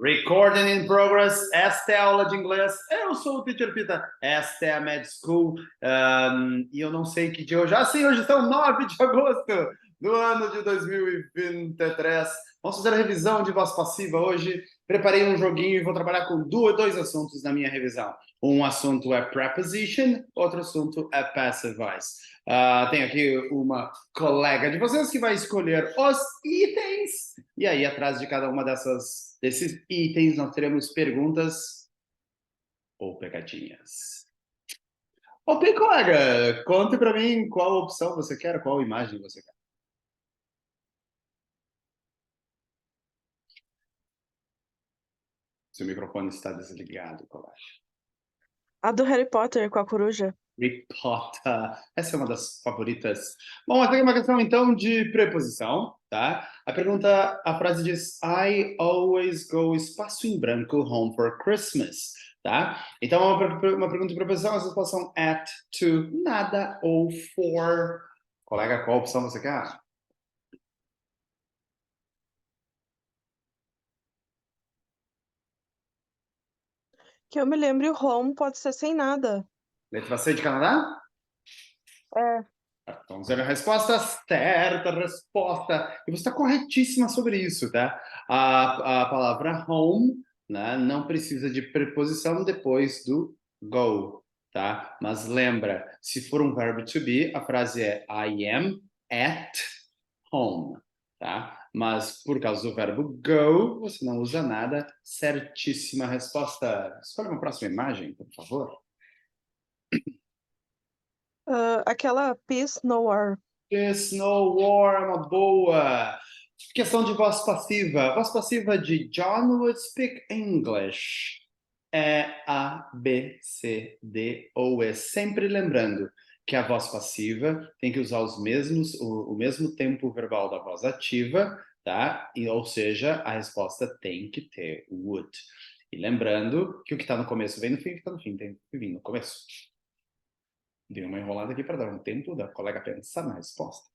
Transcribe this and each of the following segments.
Recording in progress. Esta é a aula de inglês. Eu sou o Teacher Pita. Esta é a Med School. E eu não sei que dia hoje. Sim, hoje são 9 de agosto do ano de 2023. Vamos fazer a revisão de voz passiva hoje. Preparei um joguinho e vou trabalhar com dois assuntos na minha revisão. Um assunto é preposition, outro assunto é passive voice. Tem aqui uma colega de vocês que vai escolher os itens. E aí, atrás de cada uma desses itens, nós teremos perguntas ou pegadinhas. Ok, colega, conte para mim qual opção você quer, qual imagem você quer. Seu microfone está desligado, colega. A do Harry Potter com a coruja. Harry Potter. Essa é uma das favoritas. Bom, aqui é uma questão, então, de preposição, tá? A frase diz, I always go, espaço em branco, home for Christmas, tá? Então, uma pergunta de preposição, as respostas são at, to, nada ou for. Colega, qual opção você quer? Que eu me lembre, o home pode ser sem nada. Letra C de Canadá? É. Então, vamos ver a resposta certa, resposta. E você está corretíssima sobre isso, tá? A palavra home, né, não precisa de preposição depois do go, tá? Mas lembra, se for um verbo to be, a frase é I am at home, tá? Mas por causa do verbo go, você não usa nada. Certíssima resposta. Escolha uma próxima imagem, por favor. Aquela peace no war. Peace no war é uma boa. Questão de voz passiva. Voz passiva de John would speak English. É A, B, C, D ou E. Sempre lembrando que a voz passiva tem que usar o mesmo tempo verbal da voz ativa, tá? Ou seja, a resposta tem que ter would. E lembrando que o que está no começo vem no fim, o que está no fim tem que vir no começo. Dei uma enrolada aqui para dar um tempo da colega pensar na resposta.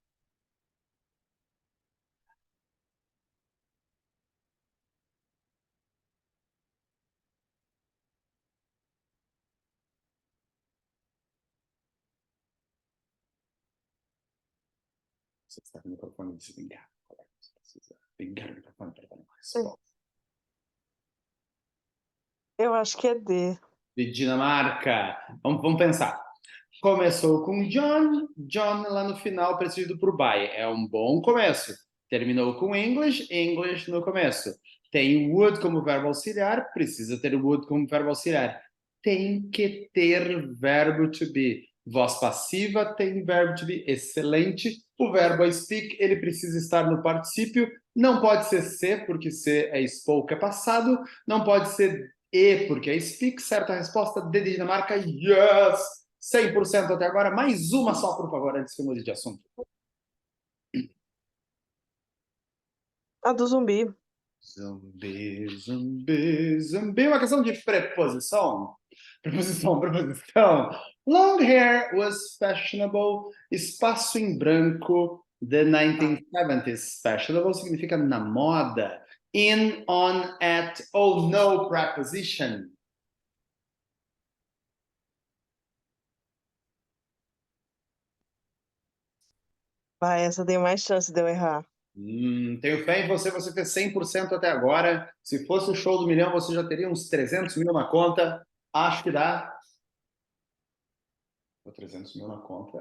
Você está com o microfone desligado, colega. Você precisa ligar o microfone para dar uma resposta. Eu acho que é D. De Dinamarca. Vamos pensar. Começou com John. John lá no final preciso por by. É um bom começo. Terminou com English. English no começo. Tem would como verbo auxiliar. Precisa ter would como verbo auxiliar. Tem que ter verbo to be. Voz passiva tem verbo to be. Excelente. O verbo I speak, ele precisa estar no particípio. Não pode ser se, porque se é spoke, é passado. Não pode ser e, porque é speak. Certa resposta, D de Dinamarca. Yes! 100% até agora. Mais uma só, por favor, antes que eu mude de assunto. A do zumbi. Zumbi, zumbi, zumbi. Uma questão de preposição. Preposição. Long hair was fashionable. Espaço em branco. The 1970s. Fashionable significa na moda. In, on, at, ou no preposition. Essa tem mais chance de eu errar. Tenho fé em você, você fez 100% até agora. Se fosse o show do milhão, você já teria uns 300 mil na conta. Acho que dá. 300 mil na conta.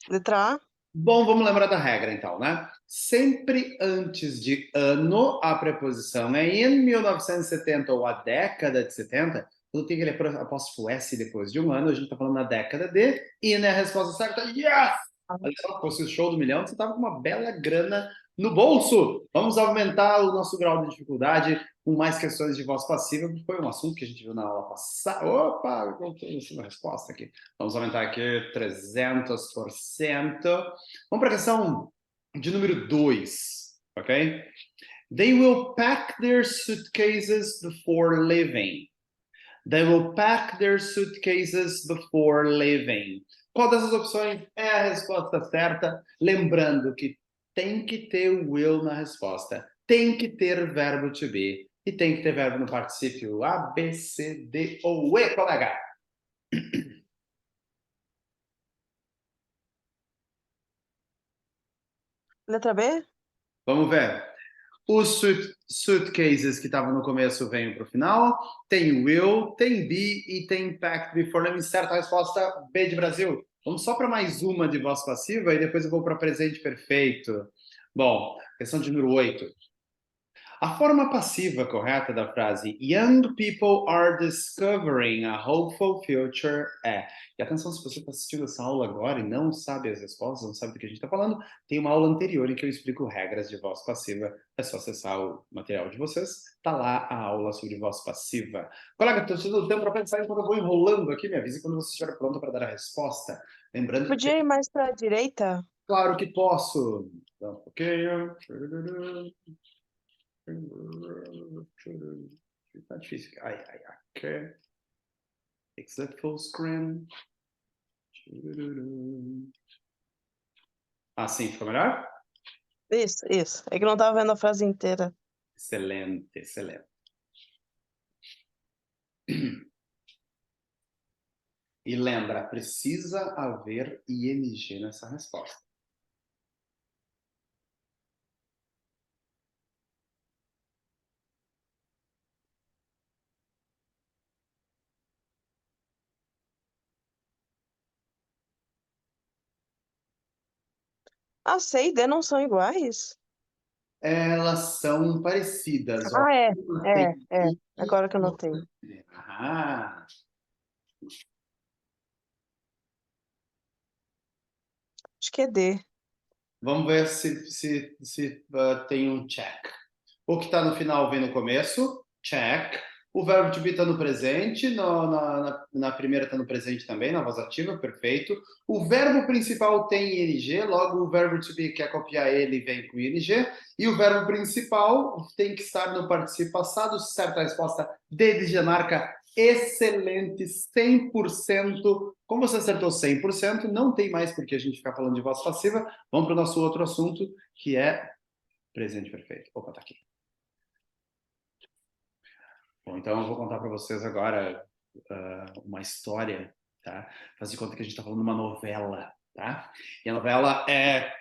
Letra A. Bom, vamos lembrar da regra então, né? Sempre antes de ano, a preposição é in 1970 ou a década de 70. Quando tem aquele apóstrofo S depois de um ano, a gente está falando na década de in é a resposta certa. Yes! Olha só, se fosse o show do milhão, você estava com uma bela grana no bolso. Vamos aumentar o nosso grau de dificuldade com mais questões de voz passiva, que foi um assunto que a gente viu na aula passada. Opa, eu coloquei uma resposta aqui. Vamos aumentar aqui 300%. Vamos para a questão de número 2, ok? They will pack their suitcases before leaving. They will pack their suitcases before leaving. Qual dessas opções é a resposta certa? Lembrando que tem que ter o will na resposta. Tem que ter verbo to be. E tem que ter verbo no particípio A, B, C, D ou E, colega. Letra B? Vamos ver. Os suitcases que estavam no começo vêm para o final. Tem will, tem be e tem packed before them. Certa a resposta B de Brasil. Vamos só para mais uma de voz passiva e depois eu vou para presente perfeito. Bom, questão de número 8. A forma passiva correta da frase Young people are discovering a hopeful future é. E atenção, se você está assistindo essa aula agora e não sabe as respostas, não sabe do que a gente está falando, tem uma aula anterior em que eu explico regras de voz passiva. É só acessar o material de vocês. Está lá a aula sobre voz passiva. Colega, estou tendo tempo para pensar enquanto eu vou enrolando aqui. Me avise quando você estiver pronto para dar a resposta. Lembrando que... Podia ir mais para a direita? Claro que posso. Então, ok. Tá difícil. Ai, ai, ai. Ok. Exit full screen. Assim, ficou melhor? Isso. É que não estava vendo a frase inteira. Excelente, excelente. E lembra, precisa haver ING nessa resposta. A C e D não são iguais? Elas são parecidas, ó. Ah, é. Uma tem É. I Agora que eu e notei. outra tem D. Ah, Acho que é D. vamos ver se tem um check. O que está no final vem no começo, check. O verbo to be está no presente, na primeira está no presente também, na voz ativa, perfeito. O verbo principal tem ing, logo o verbo to be quer copiar ele vem com ing. E o verbo principal tem que estar no participio passado, certa resposta D de Dinamarca, excelente, 100%. Como você acertou 100%, não tem mais por que a gente ficar falando de voz passiva. Vamos para o nosso outro assunto, que é presente perfeito. Opa, tá aqui. Bom, então eu vou contar para vocês agora uma história, tá? Faz de conta que a gente está falando de uma novela, tá? E a novela é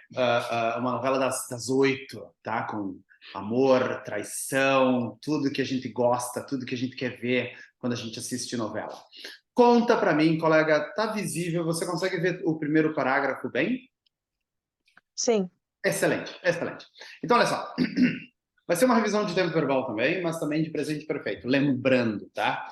uma novela das 8, tá? Com amor, traição, tudo que a gente gosta, tudo que a gente quer ver quando a gente assiste novela. Conta para mim, colega, tá visível? Você consegue ver o primeiro parágrafo bem? Sim. Excelente, excelente. Então, olha só. Vai ser uma revisão de tempo verbal também, mas também de presente perfeito. Lembrando, tá?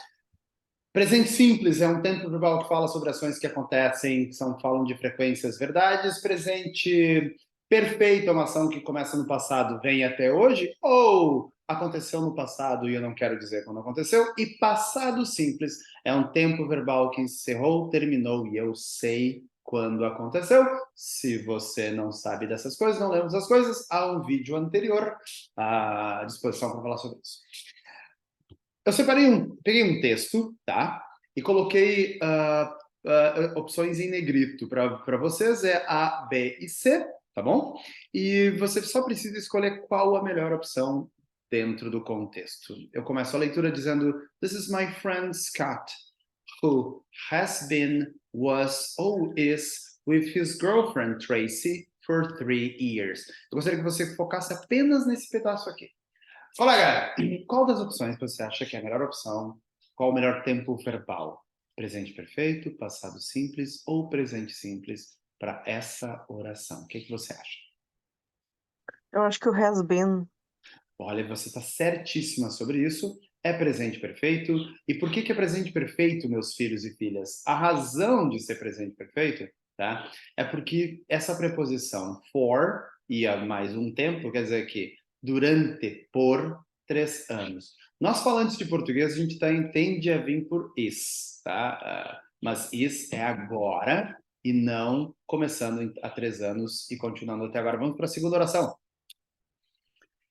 Presente simples é um tempo verbal que fala sobre ações que acontecem, que falam de frequências verdades. Presente perfeito é uma ação que começa no passado, vem até hoje, ou aconteceu no passado e eu não quero dizer quando aconteceu. E passado simples é um tempo verbal que encerrou, terminou e eu sei quando aconteceu. Se você não sabe dessas coisas, não lembra das coisas, há um vídeo anterior à disposição para falar sobre isso. Eu peguei um texto, tá? E coloquei opções em negrito para vocês, é A, B e C, tá bom? E você só precisa escolher qual a melhor opção dentro do contexto. Eu começo a leitura dizendo: This is my friend Scott, who has been, was ou is with his girlfriend Tracy for 3 years. Eu gostaria que você focasse apenas nesse pedaço aqui. Colega, qual das opções você acha que é a melhor opção? Qual o melhor tempo verbal? Presente perfeito, passado simples ou presente simples para essa oração? O que você acha? Eu acho que o has been. Olha, você está certíssima sobre isso. É presente perfeito. E por que é presente perfeito, meus filhos e filhas? A razão de ser presente perfeito, tá? É porque essa preposição for e a mais um tempo quer dizer que durante, por 3 anos. Nós falantes de português, a gente tende a vir por is, tá? Mas is é agora e não começando há 3 anos e continuando até agora. Vamos para a segunda oração.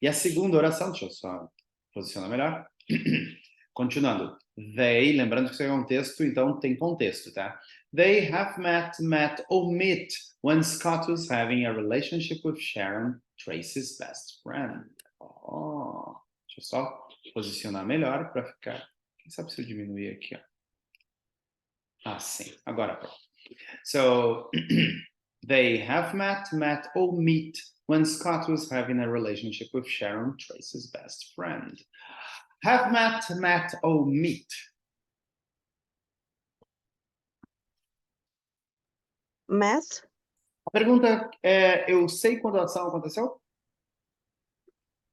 E a segunda oração, deixa eu só posicionar melhor. Continuando. They, lembrando que isso é um texto, então tem contexto, tá? They have met ou meet when Scott was having a relationship with Sharon, Tracy's best friend. Oh, deixa eu só posicionar melhor para ficar. Quem sabe se eu diminuir aqui, ó. Ah, sim. Agora pronto. So, they have met or meet when Scott was having a relationship with Sharon, Tracy's best friend. Have met or meet. Met? A pergunta é, eu sei quando a ação aconteceu?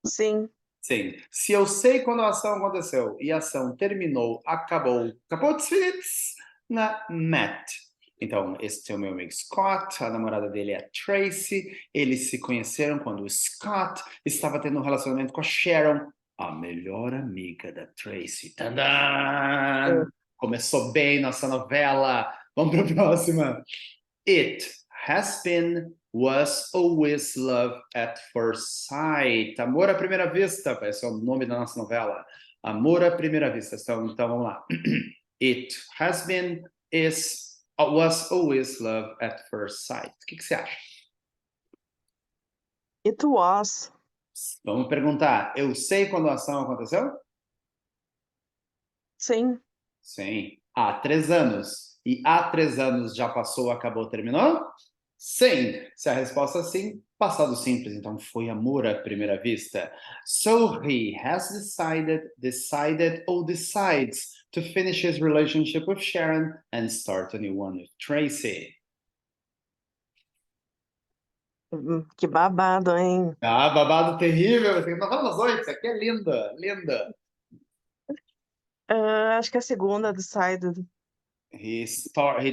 Sim. Sim. Se eu sei quando a ação aconteceu e a ação terminou, acabou na met. Então, esse é o meu amigo Scott, a namorada dele é a Tracy. Eles se conheceram quando o Scott estava tendo um relacionamento com a Sharon, a melhor amiga da Tracy. Tadã! Começou bem nossa novela. Vamos para a próxima. It has been, was always love at first sight. Amor à primeira vista, esse é o nome da nossa novela. Amor à primeira vista. Então vamos lá. It has been, is, was always love at first sight. O que você acha? It was. Vamos perguntar. Eu sei quando a ação aconteceu? Sim. Sim. Há 3 anos. E há 3 anos já passou, acabou, terminou? Sim. Se a resposta é sim, passado simples. Então foi amor à primeira vista. So he has decided or decides to finish his relationship with Sharon and start a new one with Tracy. Que babado, hein? Ah, babado terrível. Você tá falando as 8, isso aqui é linda, linda. Acho que a segunda, decided. He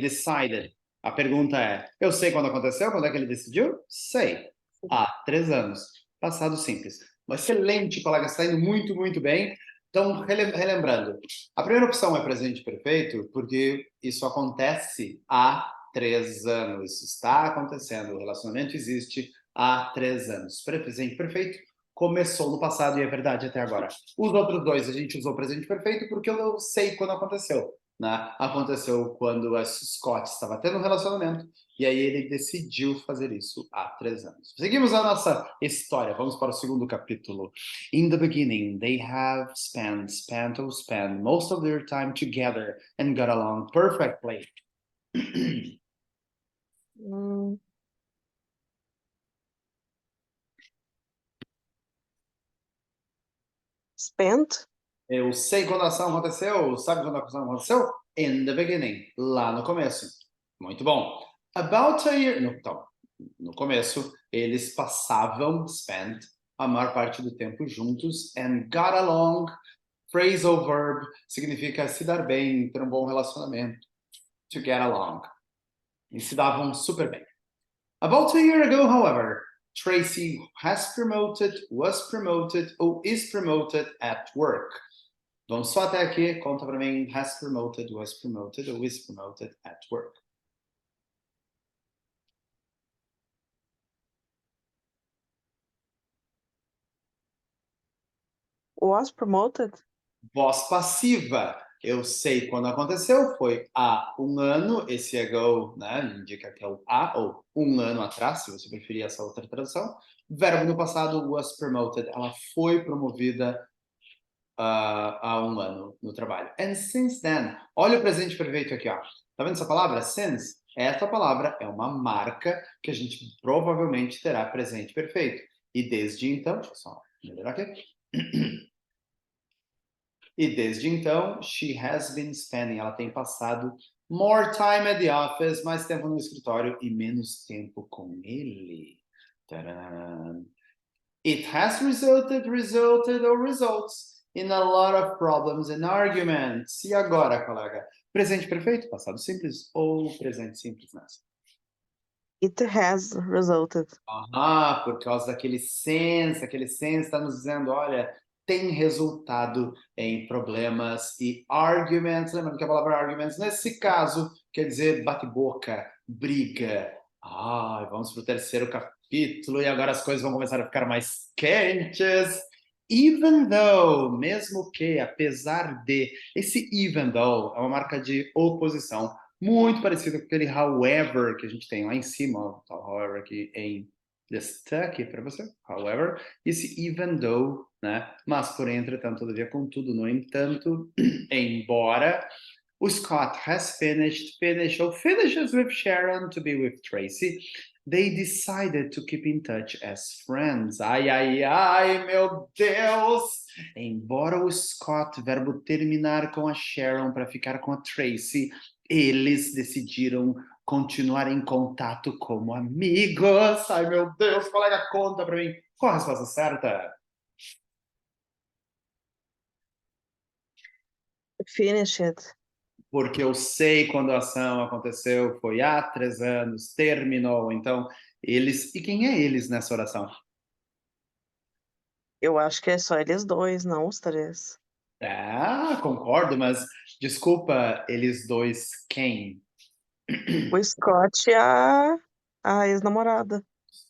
decided. A pergunta é: eu sei quando aconteceu? Quando é que ele decidiu? Sei. Há 3 anos. Passado simples. Uma excelente, colega, está indo muito, muito bem. Então, relembrando, a primeira opção é presente perfeito, porque isso acontece há 3 anos. Está acontecendo. O relacionamento existe há 3 anos. Presente perfeito começou no passado e é verdade até agora. Os outros dois a gente usou presente perfeito porque eu sei quando aconteceu. Né? Aconteceu quando a Scott estava tendo um relacionamento e aí ele decidiu fazer isso há 3 anos. Seguimos a nossa história, vamos para o segundo capítulo. In the beginning, they have spent most of their time together and got along perfectly. Hum. Spent? Eu sei quando a ação aconteceu, sabe quando a ação aconteceu? In the beginning, lá no começo. Muito bom. About a year, então, no começo, eles passavam, spent, a maior parte do tempo juntos, and got along, phrasal verb, significa se dar bem, ter um bom relacionamento, to get along. E se davam super bem. About a year ago, however, Tracy was promoted, or is promoted at work. Vamos só até aqui, conta para mim, has promoted, was promoted, or is promoted at work. Was promoted? Voz passiva. Eu sei quando aconteceu, foi há 1 ano, esse ago, né, indica que é o há, ou 1 ano atrás, se você preferir essa outra tradução. Verbo no passado, was promoted, ela foi promovida há 1 ano no trabalho. And since then, olha o presente perfeito aqui, ó. Tá vendo essa palavra? Since. Essa palavra é uma marca que a gente provavelmente terá presente perfeito. E desde então, deixa eu só melhorar aqui. E desde então, she has been spending, ela tem passado more time at the office, mais tempo no escritório e menos tempo com ele. Tcharam. It has resulted or results in a lot of problems and arguments. E agora, colega? Presente perfeito, passado simples ou presente simples nessa? It has resulted. Ah, por causa daquele sense está nos dizendo, olha, tem resultado em problemas e arguments. Lembrando que a palavra arguments, nesse caso, quer dizer bate-boca, briga. Ah, vamos para o terceiro capítulo e agora as coisas vão começar a ficar mais quentes. Even though, mesmo que, apesar de. Esse even though é uma marca de oposição, muito parecida com aquele however que a gente tem lá em cima, ó, tá o however aqui em destaque para você, however, esse even though, né? Mas, porém, entretanto, todavia, contudo, no entanto, embora o Scott has finished or finishes with Sharon to be with Tracy, they decided to keep in touch as friends. Ai, ai, ai, meu Deus! Embora o Scott, verbo terminar com a Sharon para ficar com a Tracy, eles decidiram continuar em contato como amigos. Ai, meu Deus, colega, conta para mim. Qual a resposta certa? Finished. Porque eu sei quando a ação aconteceu, foi há 3 anos, terminou. Então, eles. E quem é eles nessa oração? Eu acho que é só eles dois, não os três. Ah, concordo, mas desculpa, eles dois quem? O Scott e a ex-namorada.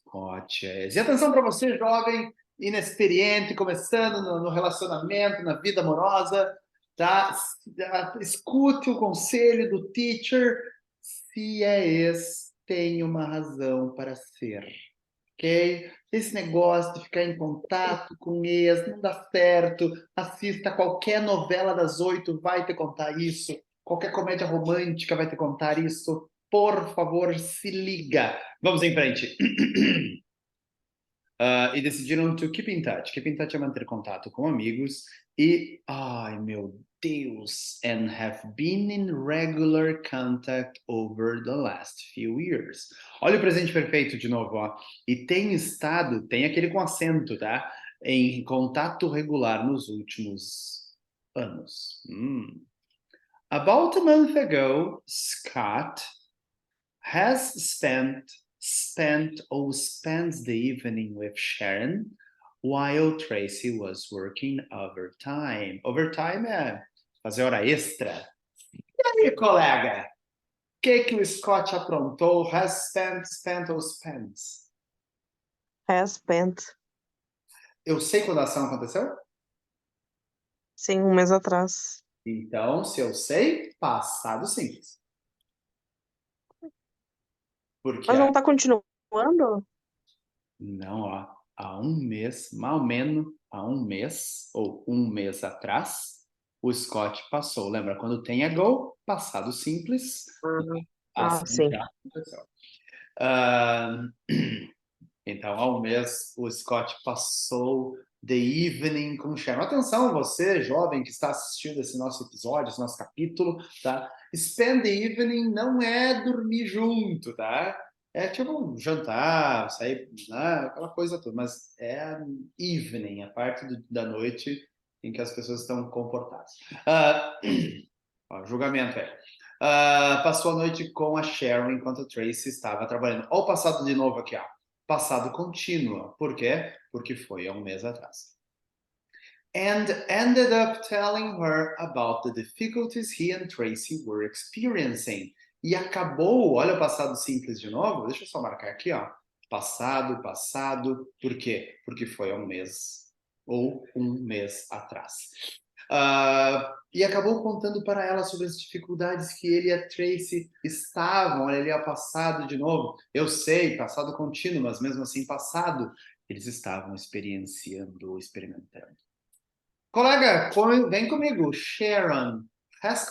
Cotes. E atenção para você, jovem, inexperiente, começando no relacionamento, na vida amorosa, tá? Escute o conselho do teacher. Se é ex, tem uma razão para ser. Ok? Esse negócio de ficar em contato com ex não dá certo. Assista qualquer novela das 8, vai te contar isso. Qualquer comédia romântica vai te contar isso. Por favor, se liga. Vamos em frente. E decidiram to keep in touch. Keep in touch é manter contato com amigos. E, ai meu Deus, and have been in regular contact over the last few years. Olha o presente perfeito de novo, ó. E tem estado, tem aquele com acento, tá? Em contato regular nos últimos anos. About a month ago, Scott has spent or spends the evening with Sharon while Tracy was working overtime. Overtime é fazer hora extra. E aí, colega? O que o Scott aprontou? Has spent ou spends? Has spent. Eu sei quando a ação aconteceu? Sim, um mês atrás. Então, se eu sei, passado simples. Porque Mas não tá continuando? não, ó, há um mês, mal menos há um mês, ou um mês atrás, o Scott passou. Lembra, quando tem a go, passado simples, ação Sim. já aconteceu. Ah, então, há um mês, o Scott passou the evening com Sharon. Atenção, você, jovem, que está assistindo esse nosso episódio, esse nosso capítulo, tá? Spend the evening não é dormir junto, tá? É tipo um jantar, sair, né? Aquela coisa toda, mas é evening, a parte da noite em que as pessoas estão comportadas. Ó, julgamento é. Passou a noite com a Sharon enquanto a Tracy estava trabalhando. Olha o passado de novo aqui, ó. Passado contínuo. Por quê? Porque foi há um mês atrás. And ended up telling her about the difficulties he and Tracy were experiencing. E acabou, olha o passado simples de novo, deixa eu só marcar aqui, ó. Passado, passado, por quê? Porque foi há um mês ou um mês atrás. E acabou contando para ela sobre as dificuldades que ele e a Tracy estavam. Olha ali, ó, passado de novo. Eu sei, passado contínuo, mas mesmo assim passado, eles estavam experienciando, experimentando. Colega, vem comigo. Sharon has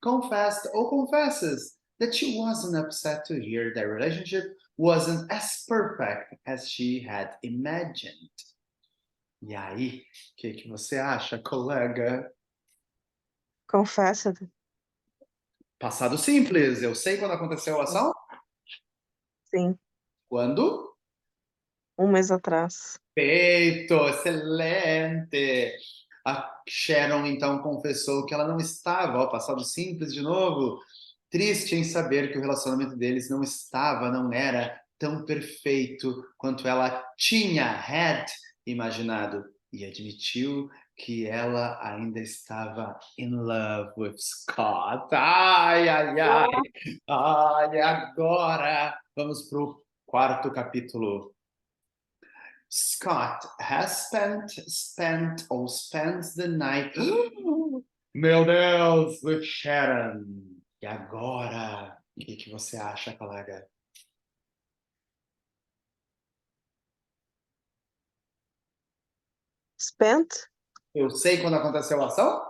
confessed ou confesses that she wasn't upset to hear their relationship wasn't as perfect as she had imagined. E aí, o que você acha, colega? Confessed. Passado simples. Eu sei quando aconteceu a ação? Sim, Quando? um mês atrás. Perfeito, excelente. A Sharon então confessou que ela não estava, ó, passado simples de novo, triste em saber que o relacionamento deles não era tão perfeito quanto ela had imaginado, e admitiu que ela ainda estava in love with Scott. Ai, ai, ai. Ai, agora vamos para o quarto capítulo. Scott has spent or spends the night. Meu Deus, with Sharon. E agora? O que você acha, colega? Spent? Eu sei quando aconteceu a ação?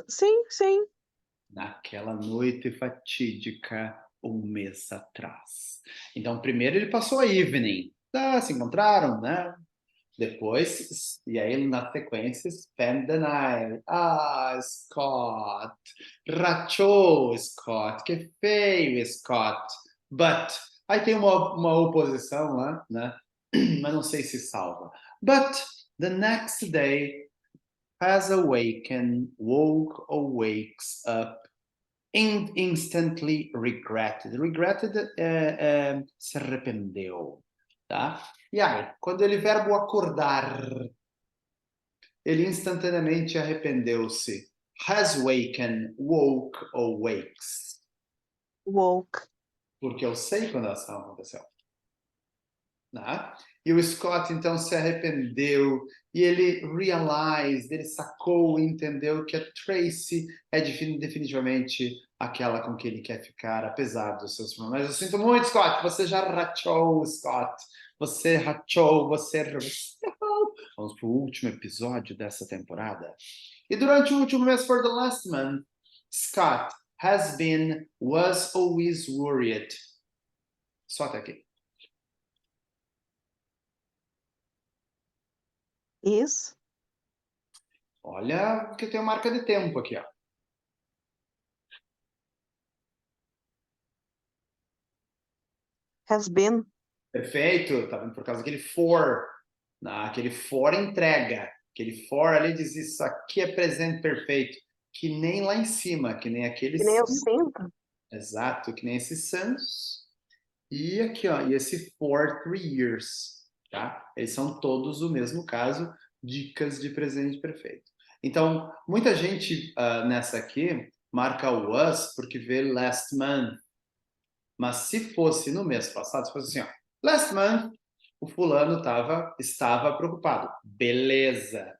Sim. Naquela noite fatídica, um mês atrás. Então, primeiro ele passou a evening. Tá, se encontraram, né? Depois, e aí na sequência, spend the night. Ah, Scott. Rachou, Scott. Que feio, Scott. But, aí tem uma oposição lá, né? Mas não sei se salva. But, the next day, has awakened, woke or wakes up, instantly regretted. Regretted se arrependeu, tá? E aí, quando ele verbo acordar, ele instantaneamente arrependeu-se. Has waken, woke or wakes. Woke. Porque eu sei quando a ação aconteceu. Né? E o Scott, então, se arrependeu e ele realized, ele sacou e entendeu que a Tracy é definitivamente aquela com quem ele quer ficar, apesar dos seus problemas. Eu sinto muito, Scott, você já rachou, Scott. Você rachou, você... Vamos para o último episódio dessa temporada. E durante o último mês, for the last month, Scott was always worried. Só até aqui. Is. Olha, que tem uma marca de tempo aqui, ó. Has been. Perfeito, tá vendo? Por causa daquele for. Aquele for entrega. Aquele for ali diz isso aqui é presente perfeito. Que nem lá em cima, que nem aquele. Que nem eu sinto. Exato, que nem esses santos. E aqui, ó, e esse for 3 years, tá? Eles são todos o mesmo caso, dicas de presente perfeito. Então, muita gente nessa aqui marca o was porque vê last month. Mas se fosse no mês passado, se fosse assim, ó, last month, o fulano estava preocupado. Beleza.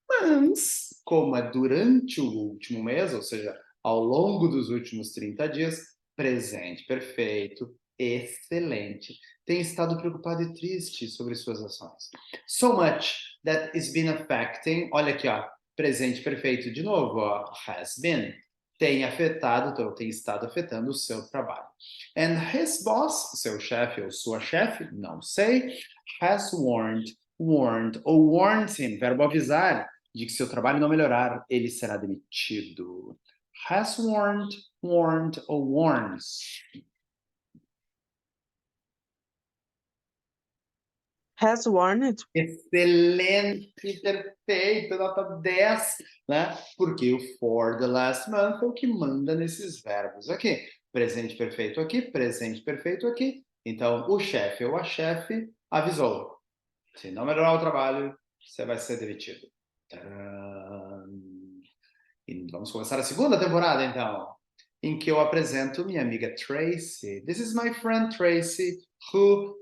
Mas, como é durante o último mês, ou seja, ao longo dos últimos 30 dias, presente perfeito, excelente. Tem estado preocupado e triste sobre suas ações. So much that is been affecting, olha aqui, ó, presente perfeito de novo, ó, has been, tem afetado, então tem estado afetando o seu trabalho. And his boss, seu chefe ou sua chefe, não sei, has warned ou warned him, verbo avisar, de que seu trabalho não melhorar, ele será demitido. Has warned or warns. Has warned. Excelente, perfeito, nota 10, né? Porque o for the last month é o que manda nesses verbos aqui. Presente perfeito aqui, presente perfeito aqui. Então, o chefe ou a chefe avisou. Se não melhorar o trabalho, você vai ser demitido. Tcharam! E vamos começar a segunda temporada, então, em que eu apresento minha amiga Tracy. This is my friend Tracy, who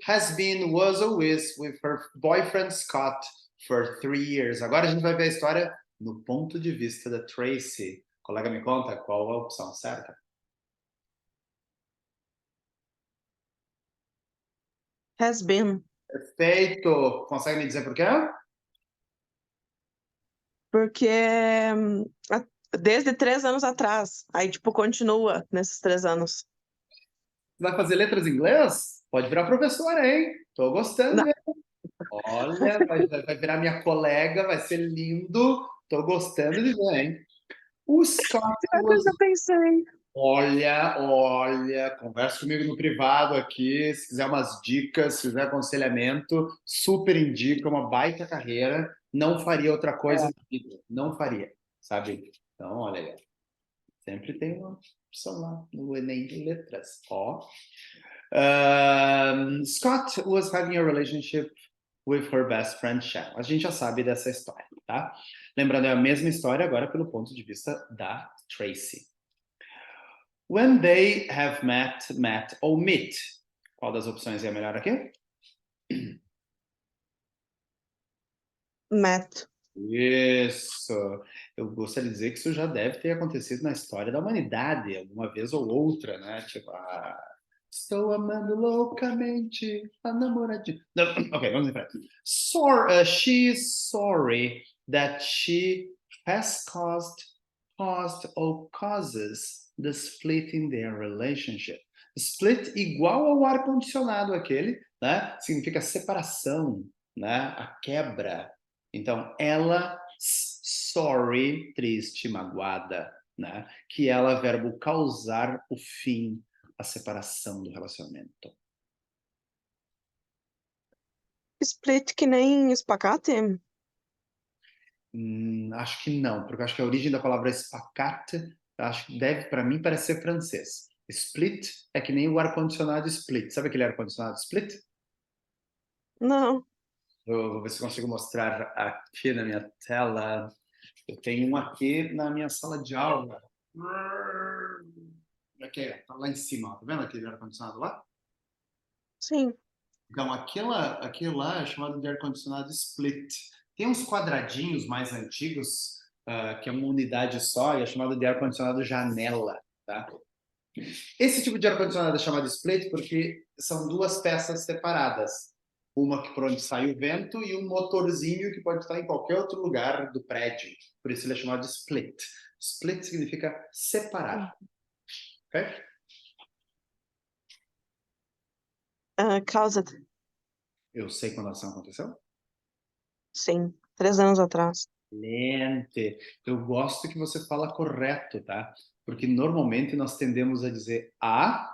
was always with her boyfriend Scott for 3 years. Agora a gente vai ver a história no ponto de vista da Tracy. Colega, me conta qual a opção certa? Has been. Perfeito! Consegue me dizer por quê? Porque desde 3 anos atrás. Aí, tipo, continua nesses 3 anos. Vai fazer letras em inglês? Pode virar professora, hein? Tô gostando. Não, Olha, vai virar minha colega, vai ser lindo. Tô gostando de ver, hein? O Scott eu já pensei. Olha, conversa comigo no privado aqui, se quiser umas dicas, se quiser aconselhamento, super indica, uma baita carreira, não faria outra coisa, não faria, sabe? Então, olha aí, sempre tem uma opção lá no Enem de Letras, ó. Scott was having a relationship with her best friend Sharon. A gente já sabe dessa história, tá? Lembrando, é a mesma história agora pelo ponto de vista da Tracy. When they have met, met ou meet. Qual das opções é a melhor aqui? Met. Isso. Eu gostaria de dizer que isso já deve ter acontecido na história da humanidade, alguma vez ou outra, né? Tipo, estou amando loucamente a namoradinha. Não, ok, vamos em frente. She's sorry that she has caused or causes the split in their relationship. Split igual ao ar-condicionado aquele, né? Significa separação, né? A quebra. Então, ela, sorry, triste, magoada, né? Que ela, verbo causar o fim, a separação do relacionamento. Split que nem espacate? Acho que não, porque acho que a origem da palavra espacate, acho que deve, para mim, parecer francês. Split é que nem o ar-condicionado split. Sabe aquele ar-condicionado split? Não. Vou ver se consigo mostrar aqui na minha tela. Eu tenho um aqui na minha sala de aula. Aqui, tá lá em cima, ó. Tá vendo aquele ar-condicionado lá? Sim. Então, aquilo lá é chamado de ar-condicionado split. Tem uns quadradinhos mais antigos, que é uma unidade só, e é chamado de ar-condicionado janela, tá? Esse tipo de ar-condicionado é chamado split porque são duas peças separadas. Uma que por onde sai o vento e um motorzinho que pode estar em qualquer outro lugar do prédio. Por isso ele é chamado de split. Split significa separar. Ok? Caused. Eu sei quando a ação aconteceu. Sim. 3 anos atrás. Excelente. Eu gosto que você fala correto, tá? Porque normalmente nós tendemos a dizer há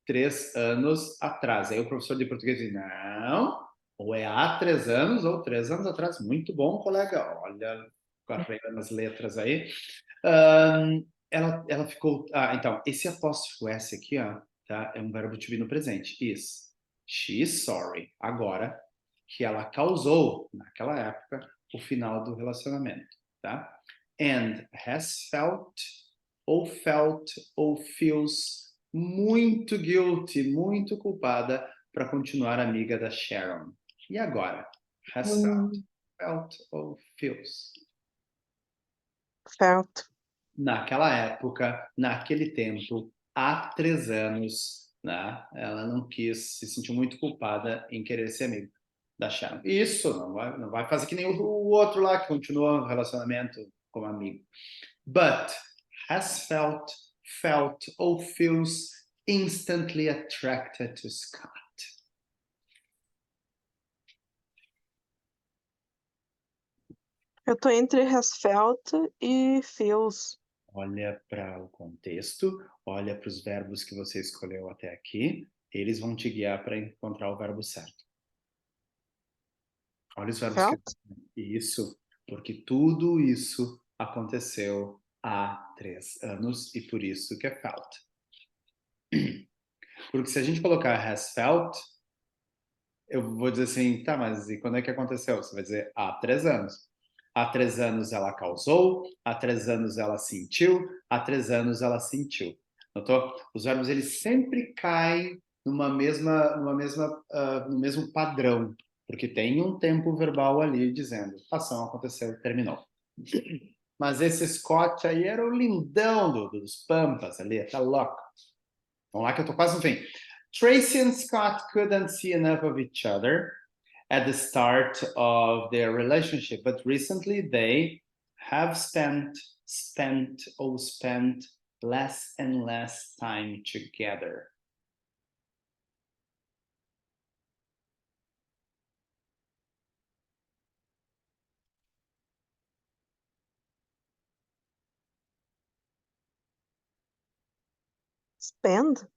3 anos atrás. Aí o professor de português diz, não, ou é há 3 anos ou 3 anos atrás. Muito bom, colega. Olha, carregando as letras aí. Ela ficou... então, esse apóstrofo S aqui, ó, tá? É um verbo to be no presente. Is. She is sorry. Agora, que ela causou, naquela época, o final do relacionamento, tá? And has felt ou feels muito guilty, muito culpada para continuar amiga da Sharon. E agora? Has felt ou feels? Felt. Naquela época, naquele tempo, há 3 anos, né? Ela não quis, se sentiu muito culpada em querer ser amiga da Sharon. Isso, não vai fazer que nem o outro lá que continua o relacionamento como amigo. But has felt or feels instantly attracted to Scott. Eu tô entre has felt e feels. Olha para o contexto, olha para os verbos que você escolheu até aqui, eles vão te guiar para encontrar o verbo certo. Olha os verbos que... Felt? Isso, porque tudo isso aconteceu há 3 anos e por isso que é felt. Porque se a gente colocar has felt, eu vou dizer assim, tá, mas e quando é que aconteceu? Você vai dizer há 3 anos. Há 3 anos ela causou, há 3 anos ela sentiu, há 3 anos ela sentiu. Notou? Os verbos eles sempre caem no mesmo padrão, porque tem um tempo verbal ali dizendo ação aconteceu, terminou. Mas esse Scott aí era o lindão dos Pampas ali, tá louco. Vamos lá que eu tô quase no fim. Tracy and Scott couldn't see enough of each other at the start of their relationship, but recently they have spent less and less time together. Spend?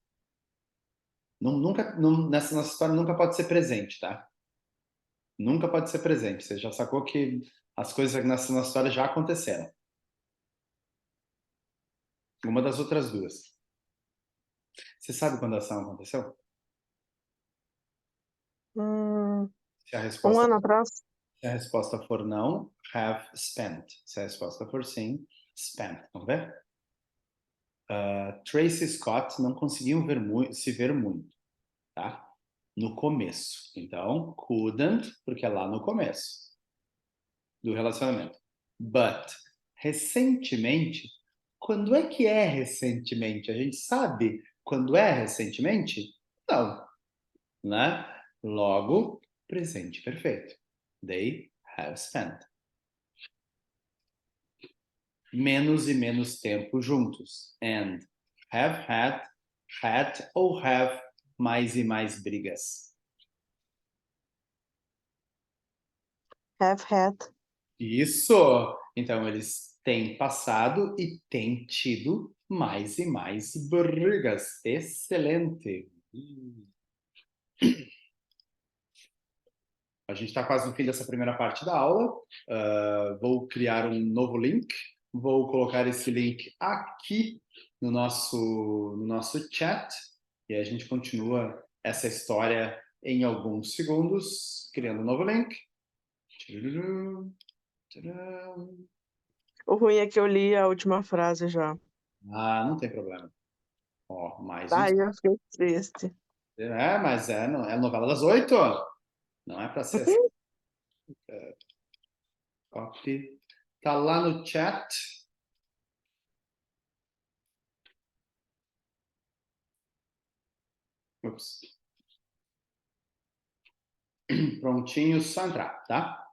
Nessa nossa história nunca pode ser presente, tá? Nunca pode ser presente. Você já sacou que as coisas nessa nossa história já aconteceram. Uma das outras duas. Você sabe quando a ação aconteceu? Se a resposta, Ano atrás? se a resposta for não, have spent. Se a resposta for sim, spent. Vamos ver? Tracy Scott não conseguiam se ver muito, tá? No começo. Então, couldn't, porque é lá no começo do relacionamento. But, recentemente, quando é que é recentemente? A gente sabe quando é recentemente? Não, né? Logo, presente perfeito. They have spent. Menos e menos tempo juntos. And have had ou have mais e mais brigas. Have had. Isso! Então, eles têm passado e têm tido mais e mais brigas. Excelente! A gente está quase no fim dessa primeira parte da aula. Vou criar um novo link. Vou colocar esse link aqui no nosso chat. E a gente continua essa história em alguns segundos. Criando um novo link. O ruim é que eu li a última frase já. Ah, não tem problema. Ó, mais um. Ai, eu fiquei triste. Mas é a novela das 8. Não é para ser assim. Copy. Tá lá no chat. Ups. Prontinho, só entrar, tá?